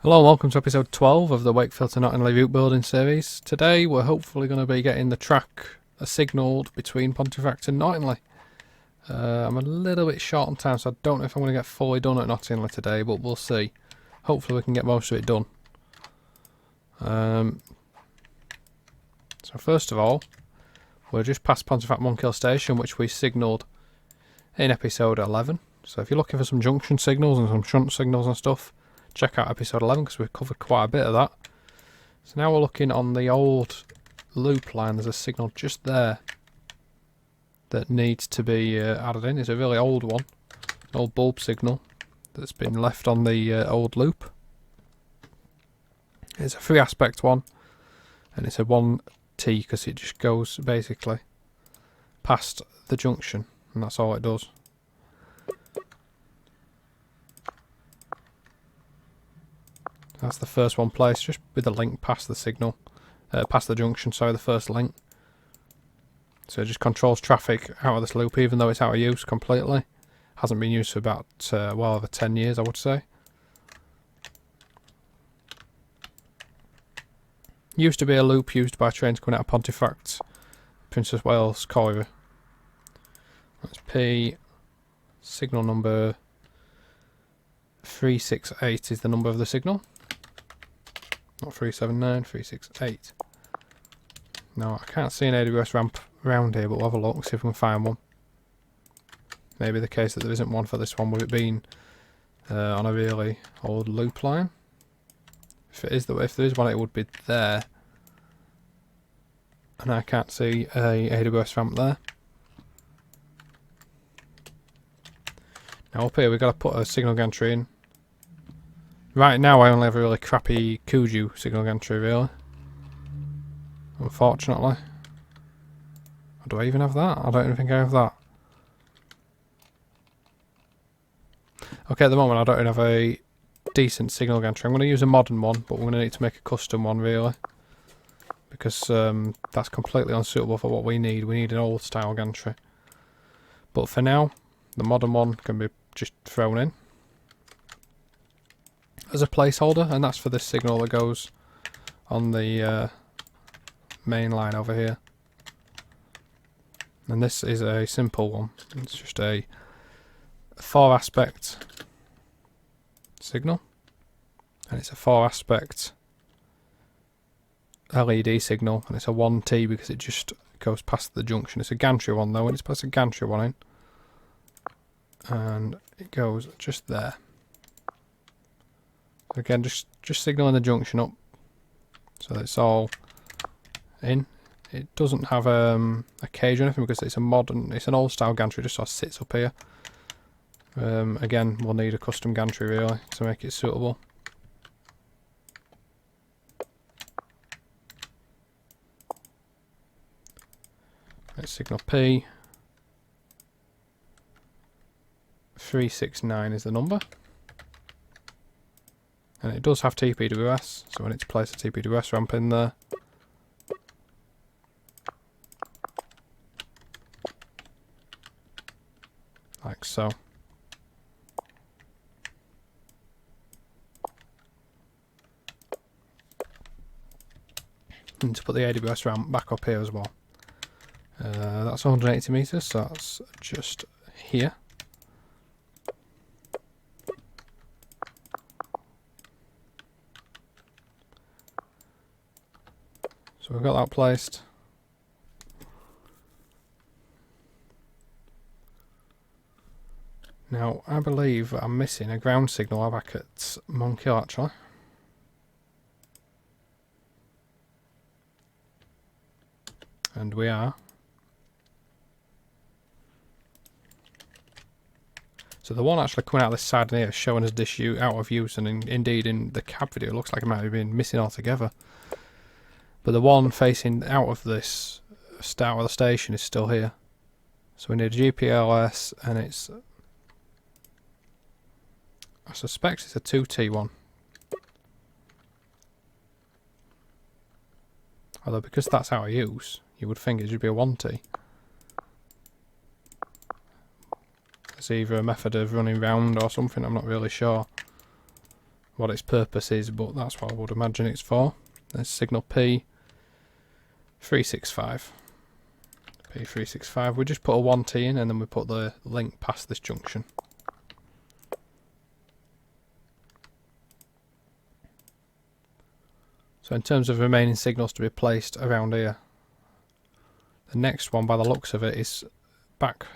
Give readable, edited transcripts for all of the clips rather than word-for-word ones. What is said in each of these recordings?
Hello and welcome to episode 12 of the Wakefield to Knottingley route building series. Today we're hopefully going to be getting the track signalled between Pontefract and Knottingley. I'm a little bit short on time, so I don't know if I'm going to get fully done at Knottingley today, but we'll see. Hopefully we can get most of it done. So first of all, we're just past Pontefract Monkhill Station, which we signalled in episode 11. So if you're looking for some junction signals and some shunt signals and stuff, check out episode 11 because we've covered quite a bit of that. So now we're looking on the old loop line. There's a signal just there that needs to be added in. It's a really old one, an old bulb signal that's been left on the old loop. It's a 3-aspect one, and it's a 1T because it just goes basically past the junction, and that's all it does. That's the first one placed, just with the link past the signal, past the junction, sorry, the first link. So it just controls traffic out of this loop, even though it's out of use completely. Hasn't been used for about, well over 10 years, I would say. Used to be a loop used by trains coming out of Pontefract, Princess Wales Colliery. That's P, signal number 368 is the number of the signal. Not 379, 368. Now, I can't see an AWS ramp around here, but we'll have a look, see if we can find one. Maybe the case that there isn't one for this one, with it being on a really old loop line. If there is one, it would be there. And I can't see a AWS ramp there. Now up here, we've got to put a signal gantry in. Right now I only have a really crappy Kuju signal gantry, really. Unfortunately. Or do I even have that? I don't even think I have that. Okay, at the moment I don't have a decent signal gantry. I'm going to use a modern one, but we're going to need to make a custom one, really. Because that's completely unsuitable for what we need. We need an old style gantry. But for now, the modern one can be just thrown in as a placeholder, and that's for this signal that goes on the main line over here. And this is a simple one. It's just a 4-aspect signal, and it's a 4-aspect LED signal, and it's a 1T because it just goes past the junction. It's a gantry one though, and it's past a gantry one in, and it goes just there. Again, just signalling the junction up so that it's all in. It doesn't have a cage or anything because it's an old style gantry, just sort of sits up here. Again, we'll need a custom gantry really to make it suitable. Let's signal P. 369 is the number. And it does have TPWS, so we need to place a TPWS ramp in there. Like so. And to put the AWS ramp back up here as well. That's 180 meters, so that's just here. So we've got that placed. Now, I believe I'm missing a ground signal back at Monkhill actually. And we are. So the one actually coming out this side here showing us this out of use, and indeed in the cab video it looks like it might have been missing altogether. But the one facing out of this start of the station is still here. So we need a GPLS, and I suspect it's a 2T one. Although because that's out of use, you would think it should be a 1T. It's either a method of running round or something, I'm not really sure what its purpose is, but that's what I would imagine it's for. There's signal P365. P365. We just put a 1T in and then we put the link past this junction. So in terms of remaining signals to be placed around here, the next one by the looks of it is back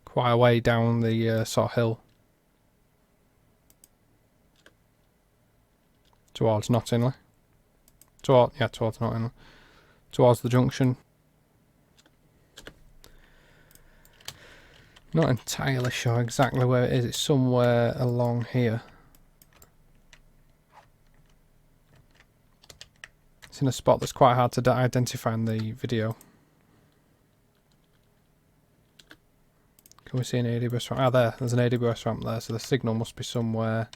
quite a way down the sort of hill towards Knottingley. Towards Knottingley. Towards the junction. Not entirely sure exactly where it is. It's somewhere along here. It's in a spot that's quite hard to identify in the video. Can we see an AWS ramp? Ah, there's an AWS ramp there, so the signal must be somewhere.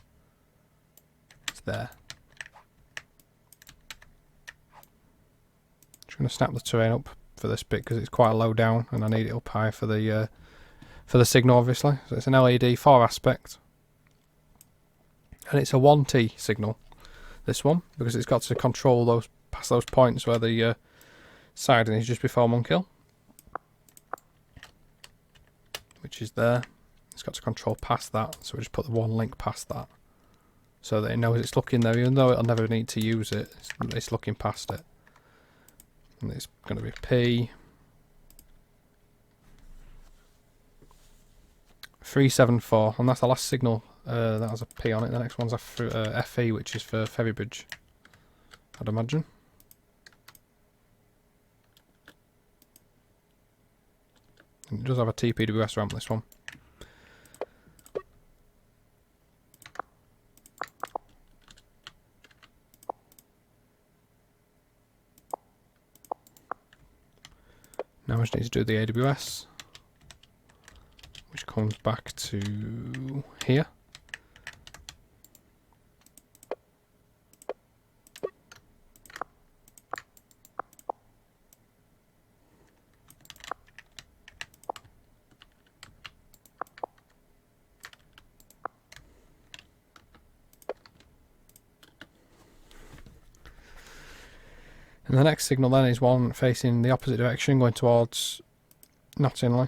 It's there. Just going to snap the terrain up for this bit because it's quite low down and I need it up high for the signal, obviously. So it's an LED 4 aspect. And it's a 1T signal, this one, because it's got to control those past those points where the siding is just before Monkhill, which is there. It's got to control past that, so we just put the one link past that so that it knows it's looking there, even though it'll never need to use it. It's looking past it. And it's going to be P374, and that's the last signal that has a P on it. The next one's a FE, which is for Ferrybridge, I'd imagine. And it does have a TPWS ramp, this one. Now I just need to do the AWS, which comes back to here. And the next signal then is one facing the opposite direction, going towards Knottingley.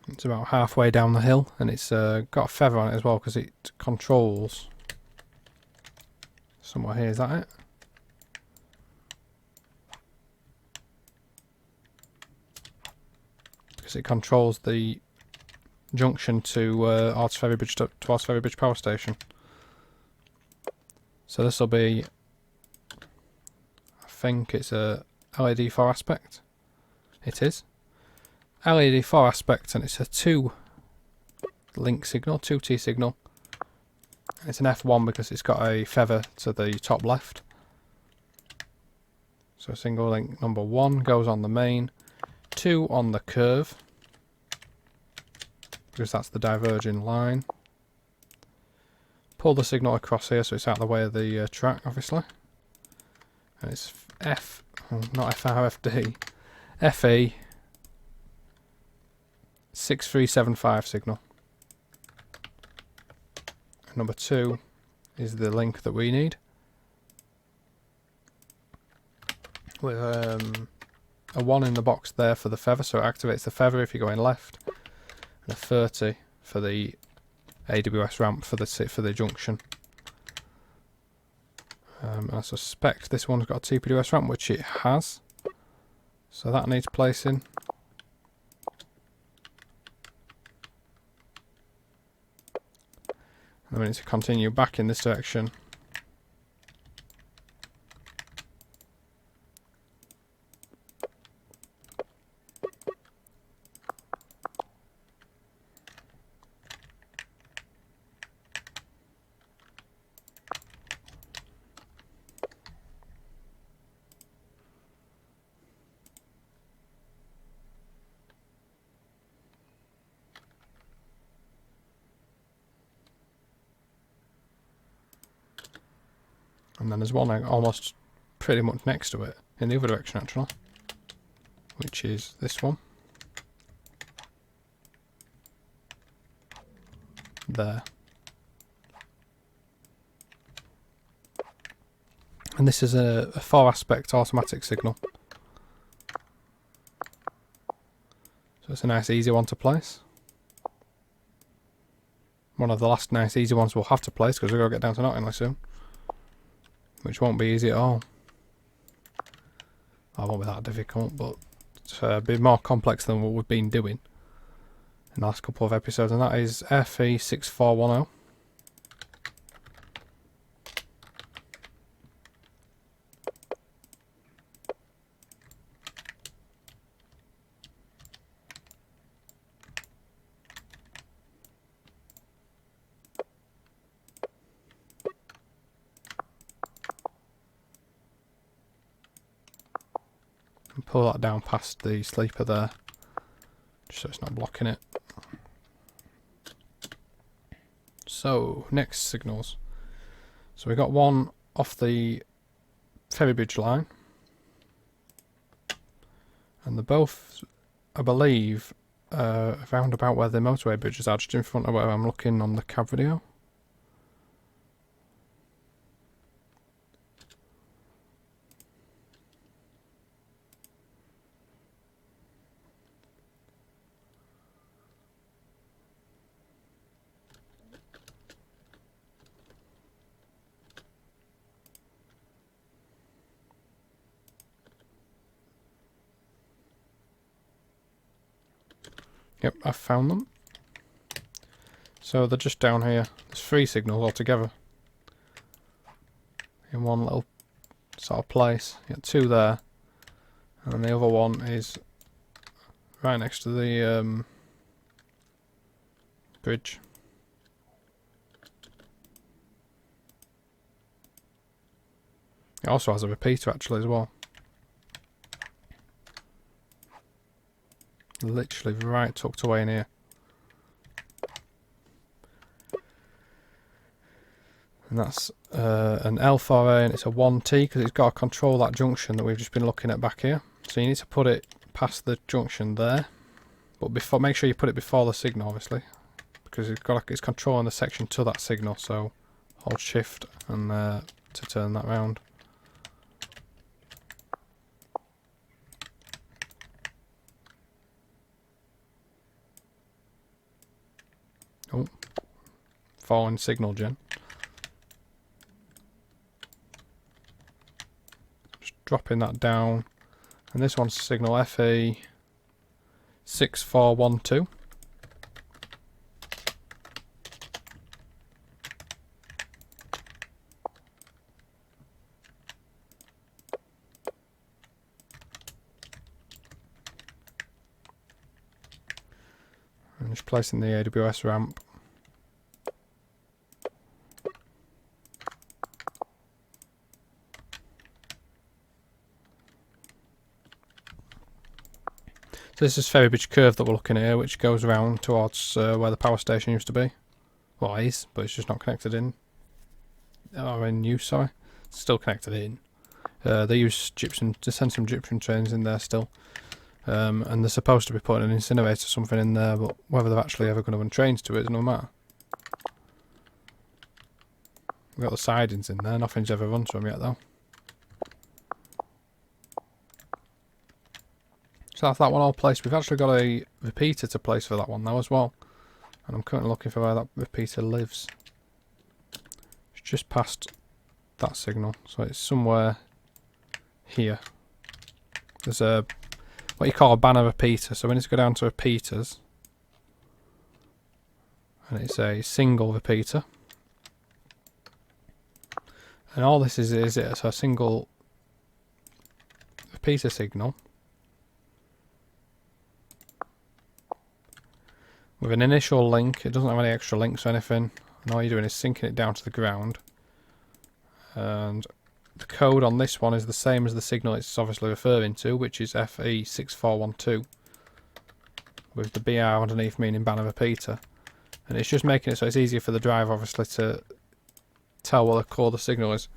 It's about halfway down the hill, and it's got a feather on it as well because it controls somewhere here. Is that it? Because it controls the junction to towards Ferrybridge Power Station. So this will be, I think it's a LED 4 aspect. It is. LED 4 aspect, and it's a 2 link signal, 2T signal. It's an F1 because it's got a feather to the top left. So single link number 1 goes on the main, 2 on the curve, because that's the diverging line. Pull the signal across here so it's out of the way of the track, obviously. And it's not FRFD, FE 6375 signal. And number 2 is the link that we need, with a 1 in the box there for the feather, so it activates the feather if you're going left, and a 30 for the AWS ramp for the junction. I suspect this one's got a TPWS ramp, which it has, so that needs placing. And we need to continue back in this direction. And then there's one almost pretty much next to it, in the other direction actually, which is this one. there. And this is a 4-aspect automatic signal. So it's a nice easy one to place. One of the last nice easy ones we'll have to place because we're going to get down to Knottingley soon. Which won't be easy at all. Well, it won't be that difficult, but it's a bit more complex than what we've been doing in the last couple of episodes, and that is FE6410. And pull that down past the sleeper there, just so it's not blocking it. So, next signals. So we got one off the ferry bridge line, and they're both, I believe, around about where the motorway bridges are, just in front of where I'm looking on the cab video. Yep, I've found them. So they're just down here. There's 3 signals altogether in one little sort of place. You got 2 there, and the other one is right next to the bridge. It also has a repeater actually as well. Literally right tucked away in here. And that's an L4A, and it's a 1T because it's got to control that junction that we've just been looking at back here. So you need to put it past the junction there, but before, make sure you put it before the signal, obviously, because it's controlling the section to that signal. So hold shift and to turn that round. Oh, falling signal gen. Just dropping that down, and this one's signal FE6412. I'm just placing the AWS ramp. So this is Ferry Bridge Curve that we're looking at here, which goes around towards where the power station used to be. Well, it is, but it's just not connected in. Or in use, sorry. It's still connected in. They use gypsum to send some gypsum trains in there still. And they're supposed to be putting an incinerator or something in there, but whether they're actually ever going to run trains to it is no matter. We've got the sidings in there, nothing's ever run to them yet though. So that's that one all placed. We've actually got a repeater to place for that one now as well. And I'm currently looking for where that repeater lives. It's just past that signal, so it's somewhere here. There's a what you call a banner repeater, so we need to go down to repeaters, and it's a single repeater, and all this is it's a single repeater signal with an initial link. It doesn't have any extra links or anything, and all you're doing is syncing it down to the ground, and the code on this one is the same as the signal it's obviously referring to, which is FE6412 with the BR underneath meaning banner repeater, and it's just making it so it's easier for the driver obviously to tell what the core of the signal is.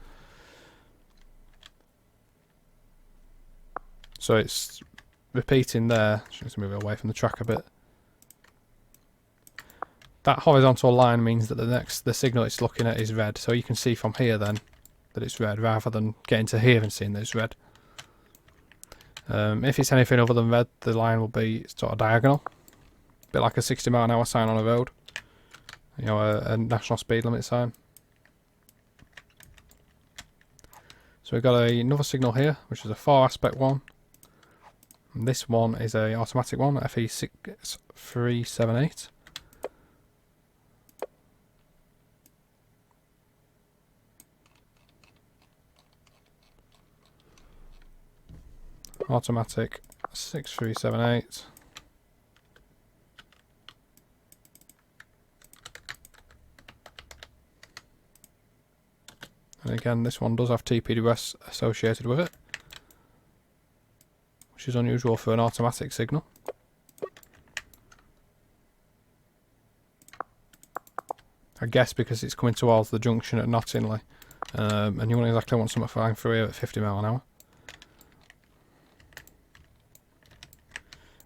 So it's repeating there. Just move it away from the track a bit. that horizontal line means that the signal it's looking at is red. So you can see from here then that it's red, rather than getting to here and seeing that it's red. If it's anything other than red, the line will be sort of diagonal, a bit like a 60 mph sign on a road, you know, a national speed limit sign. So we've got another signal here, which is a 4-aspect one. And this one is a automatic one, FE6378. Automatic 6378. And again, this one does have TPDS associated with it, which is unusual for an automatic signal. I guess because it's coming towards the junction at Knottingley, and you won't exactly want something flying through here at 50 mph.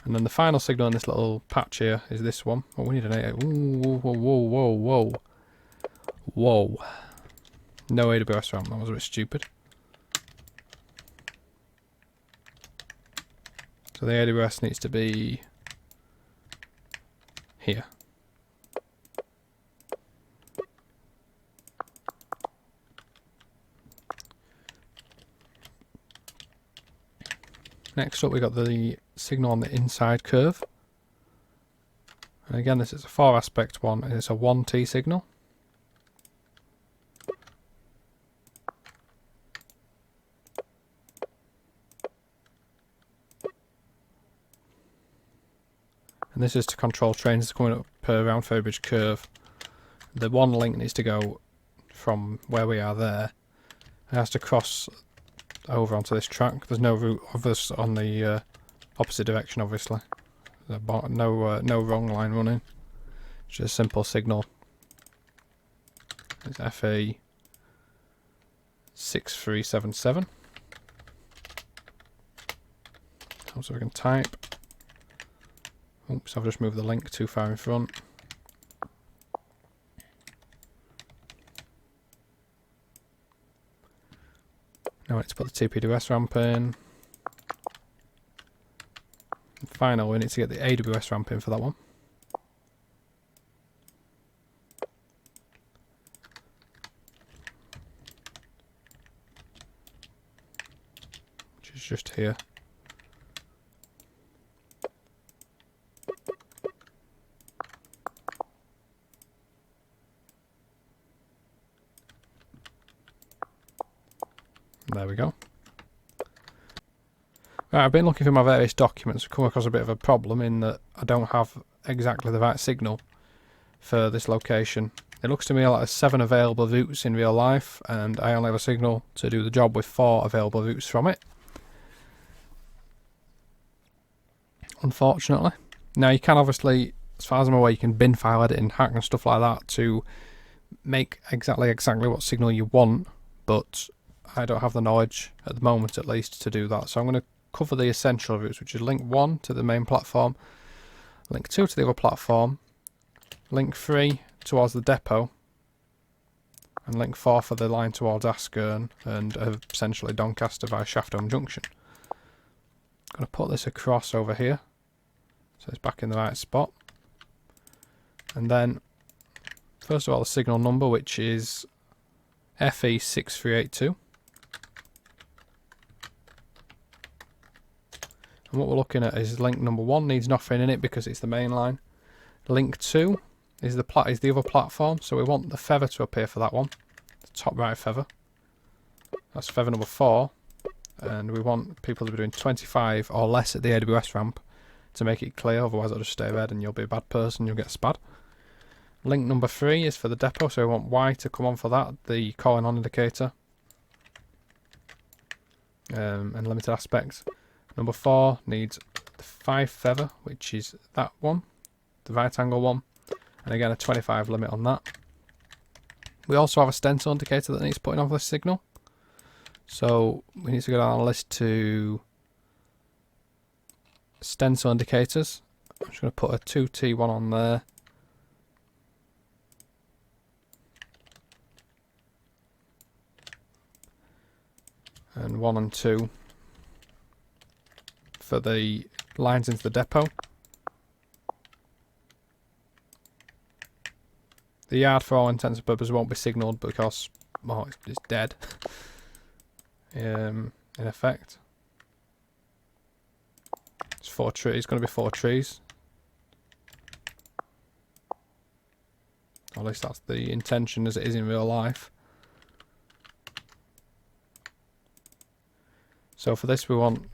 And then the final signal in this little patch here is this one. Oh, we need an 8. Ooh, whoa, whoa, whoa, whoa. Whoa. No AWS ramp, that was a bit stupid. So the AWS needs to be here. Next up, we got the signal on the inside curve. And again, this is a 4-aspect one, and it's a 1T signal. And this is to control trains coming up per Round Ferrybridge curve. The one link needs to go from where we are there. It has to cross over onto this track. There's no route of us on the opposite direction, obviously. No wrong line running. It's just a simple signal. It's FA6377. So we can type. Oops, I've just moved the link too far in front. Now we need to put the TPDS ramp in. And finally, we need to get the AWS ramp in for that one. Which is just here. There we go. Right, I've been looking through my various documents and come across a bit of a problem in that I don't have exactly the right signal for this location. It looks to me like there's 7 available routes in real life, and I only have a signal to do the job with 4 available routes from it. Unfortunately. Now you can obviously, as far as I'm aware, you can bin file edit and hack and stuff like that to make exactly what signal you want, but I don't have the knowledge, at the moment at least, to do that. So I'm going to cover the essential routes, which is link 1 to the main platform, link 2 to the other platform, link 3 towards the depot, and link 4 for the line towards Askern and essentially Doncaster via Shafton Junction. I'm going to put this across over here, so it's back in the right spot. And then, first of all, the signal number, which is FE6382. And what we're looking at is link number 1 needs nothing in it because it's the main line. Link 2 is the other platform, so we want the feather to appear for that one. The top right feather. That's feather number 4. And we want people to be doing 25 or less at the AWS ramp to make it clear, otherwise it'll just stay red and you'll be a bad person, you'll get spad. Link number 3 is for the depot, so we want Y to come on for that, the calling on indicator. And limited aspects. Number 4 needs the 5 feather, which is that one, the right angle one, and again a 25 limit on that. We also have a stencil indicator that needs putting on for this signal. So we need to go down the list to stencil indicators. I'm just going to put a 2T one on there. and 1 and 2 for the lines into the depot. The yard, for all intents and purposes, won't be signalled because, well, it's dead. In effect, it's 4 trees. It's going to be 4 trees. Or at least that's the intention as it is in real life. So for this we want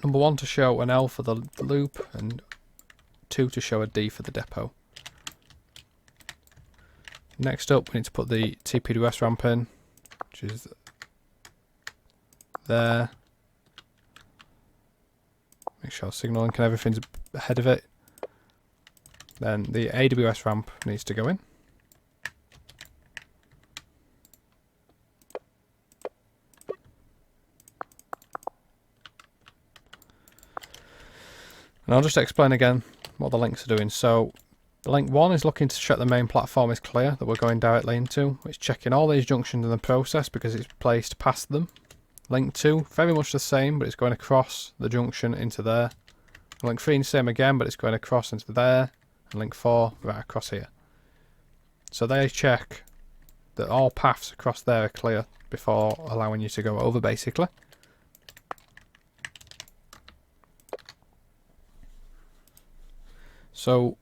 number 1 to show an L for the loop and 2 to show a D for the depot. Next up we need to put the TPWS ramp in, which is there. Make sure signal link and everything's ahead of it. Then the AWS ramp needs to go in. And I'll just explain again what the links are doing. So link 1 is looking to check the main platform is clear, that we're going directly into. It's checking all these junctions in the process because it's placed past them. Link 2, very much the same, but it's going across the junction into there. Link 3 is the same again, but it's going across into there. And link 4 right across here. So they check that all paths across there are clear before allowing you to go over, basically. So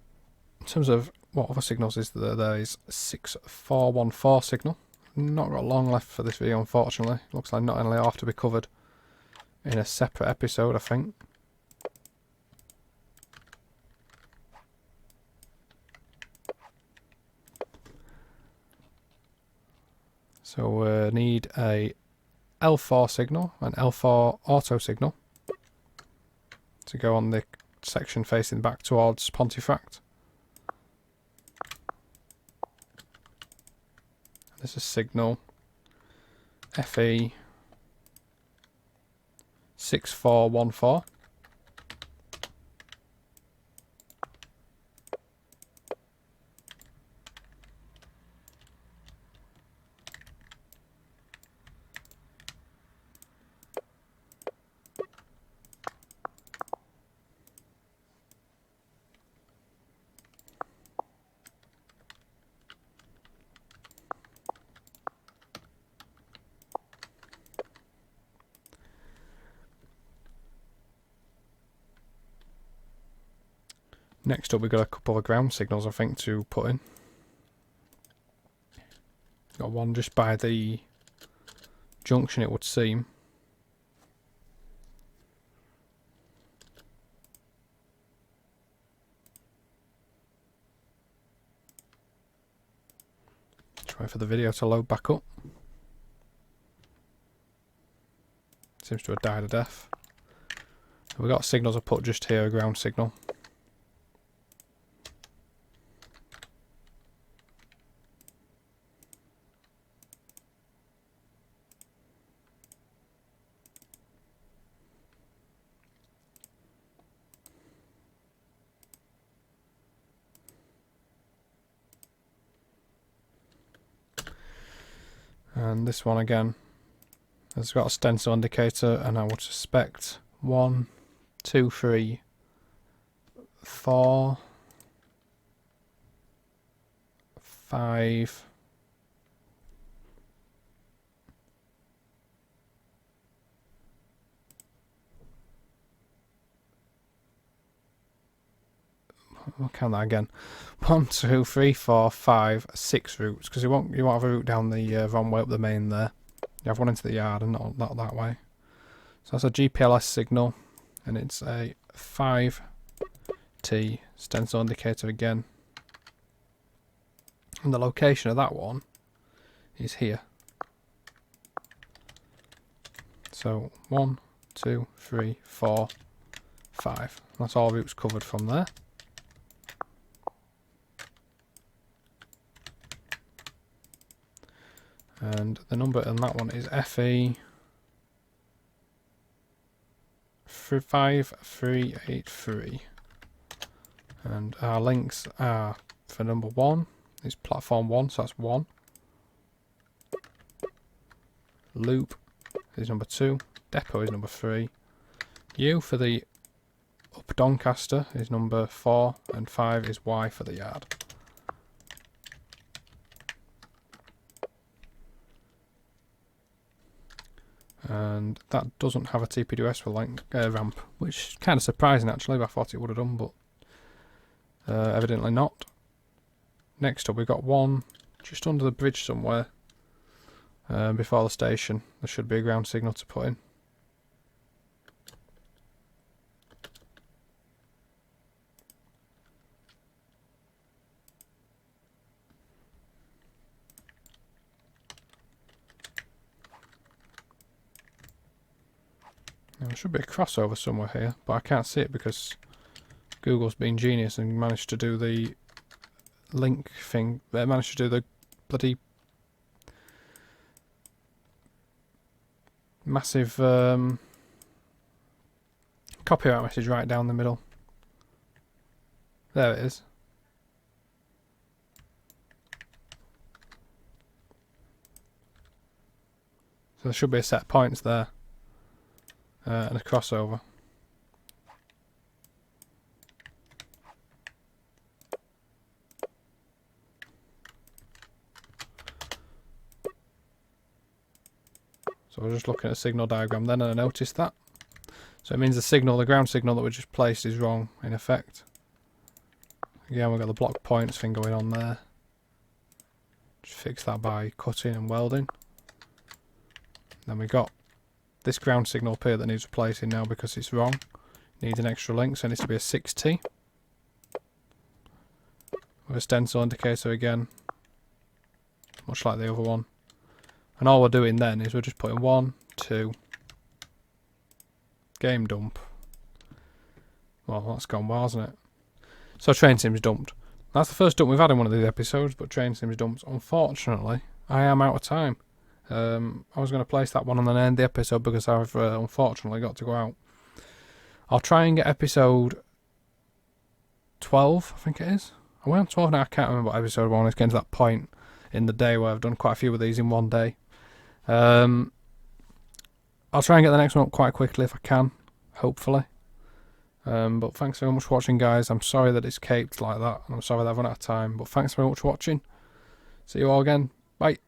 in terms of what other signals is there is 6414 signal. Not got long left for this video, unfortunately. Looks like Knottingley will have to be covered in a separate episode, I think. So we need a L4 signal, an L4 auto signal to go on the section facing back towards Pontefract. This is signal FE 6414. Next up we've got a couple of ground signals I think to put in. Got one just by the junction it would seem. Try for the video to load back up. Seems to have died a death. We've got signals I put just here, a ground signal. And this one again has got a stencil indicator, and I would suspect 1, 2, 3, 4, 5. I'll count that again. 1, 2, 3, 4, 5, 6 routes, because you won't have a route down the wrong way up the main there. You have one into the yard and not that way. So that's a GPLS signal, and it's a 5T stencil indicator again. And the location of that one is here. So 1, 2, 3, 4, 5. That's all routes covered from there. And the number on that one is FE 5383. And our links are for number 1 is platform 1, so that's 1. Loop is number 2. Depot is number 3. U for the up Doncaster is number 4. And 5 is Y for the yard. And that doesn't have a TPDS for ramp, which is kind of surprising actually, but I thought it would have done, but evidently not. Next up, we've got one just under the bridge somewhere before the station. There should be a ground signal to put in. Now, there should be a crossover somewhere here, but I can't see it because Google's been genius and managed to do the link thing. They managed to do the bloody massive copyright message right down the middle. There it is. So there should be a set of points there and a crossover. So I was just looking at a signal diagram then and I noticed that. So it means the ground signal that we just placed is wrong in effect. Again, we've got the block points thing going on there. Just fix that by cutting and welding. Then we got this ground signal up here that needs replacing now because it's wrong. Needs an extra link, so it needs to be a 6T. With a stencil indicator again, much like the other one. And all we're doing then is we're just putting 1, 2, game dump. Well, that's gone well, hasn't it? So train sim's dumped. That's the first dump we've had in one of these episodes, but train sim's dumped. Unfortunately, I am out of time. I was going to place that one and then end the episode because I've unfortunately got to go out. I'll try and get episode 12, I think it is. Are we on 12 now? I can't remember what episode 1 is. Getting to that point in the day where I've done quite a few of these in one day. I'll try and get the next one up quite quickly if I can, hopefully. But thanks very much for watching, guys. I'm sorry that it's caped like that, and I'm sorry that I've run out of time, but thanks very much for watching. See you all again. Bye.